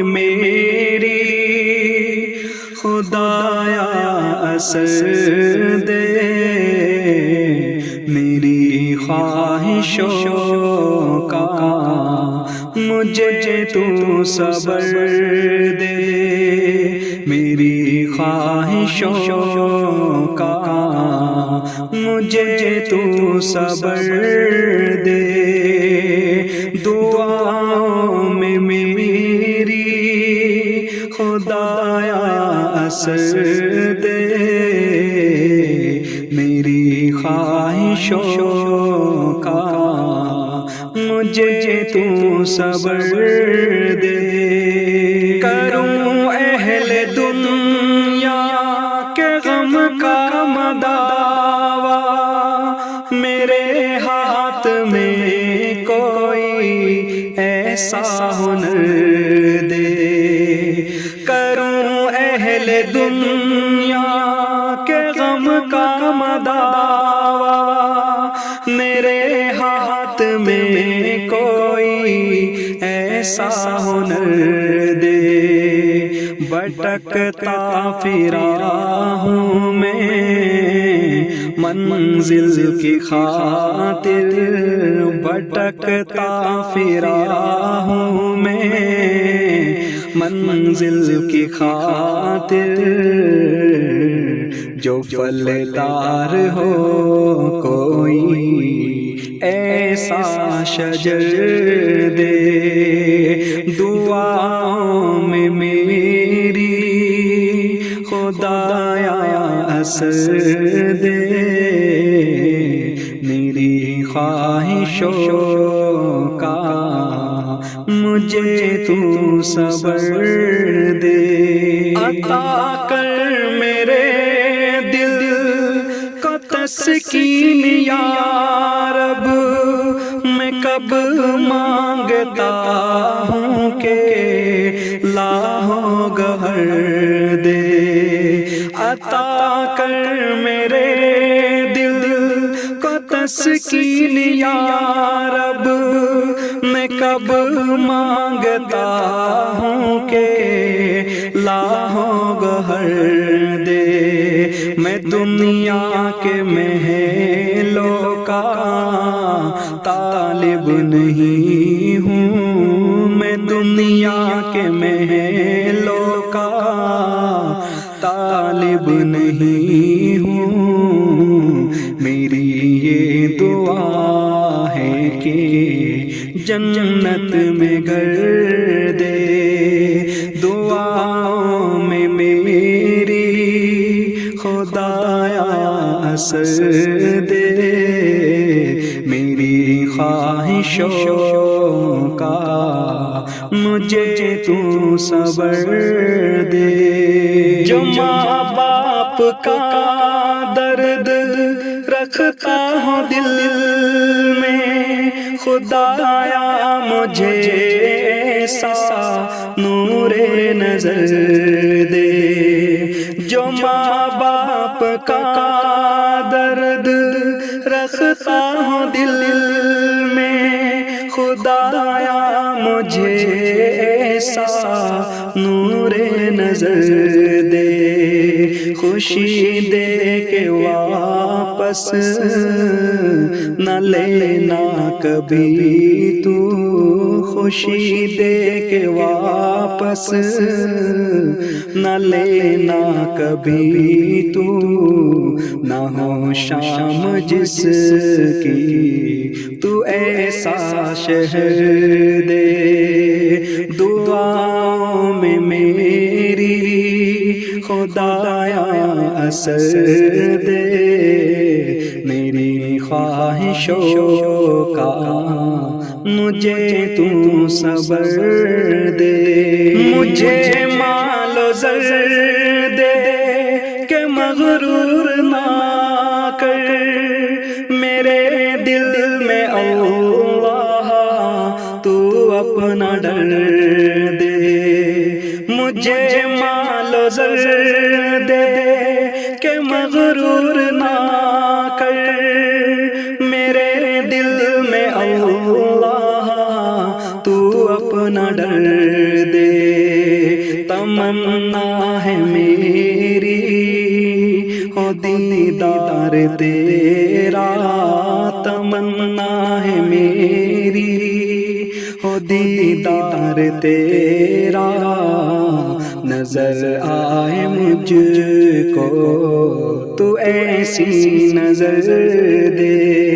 میں میری خدایا اثر دے، میری خواہشوں کا مجھے تو صبر دے، میری خواہشوں کا مجھے تو صبر دے، دعاؤں میں میری خدایا اثر دے، میری خواہشوں کا مجھے تو صبر دے، کروں اہل دنیا کے غم کا مداوا، میرے ہاتھ میں کوئی ایسا ہنر دے، کروں اہل دنیا کے غم کا مداوا، میرے ہاتھ میں کوئی ایسا ہنر دے، بھٹکتا پھرا ہوں میں منزل کی خاطر، بھٹکتا پھرا ہوں میں منزل کی خاطر، جو پھلدار ہو کوئی ایسا شجر دے، دعاؤں میں میری خدایا اثر دے، میری خواہشوں کا مجھے تو صبر دے، عطا کر میرے دل کو تسکین یا رب، میں کب مانگتا ہوں کہ لاہو گہر دے، عطا کر میرے دل کو تسکین یا رب، میں کب مانگتا ہوں کہ لاہو گہر دے، میں دنیا کے محلوں کا طالب نہیں ہوں، میں دنیا کے محلوں کا طالب نہیں ہوں، میری یہ دعا ہے کہ جنت میں گھر دے، دعاؤں میں میری خدایا اثر دے، میری خواہشوں کا مجھے تو صبر دے، جو ماں باپ کا درد رکھتا ہوں دل میں، خدایا مجھے ایسا نور نظر دے، جو ماں باپ کا درد رکھتا ہوں دل میں، خدایا مجھے ایسا نور نظر دے، خوشی دے کے واپس نہ لینا کبھی تو، خوشی دے کے واپس نہ لینا کبھی تو، نہ ہو شام جس کی تو ایسا شہر دے، دعاؤں میں میری خدایا اثر دے، میری خواہشوں کا مجھے تو صبر دے، مجھے مال و زر دے کہ مغرور نہ کر، میرے دل میں اللہ تو اپنا ڈر دے، مجھے مال و زر دے کہ مغرور نہ کر، میرے دل میں اللہ تو اپنا ڈر دے، تمنا ہے میری ہو دیدار تیرا، تمنا ہے میری ہو دیدار تیرا، نظر آئے مجھ کو تو ایسی نظر دے۔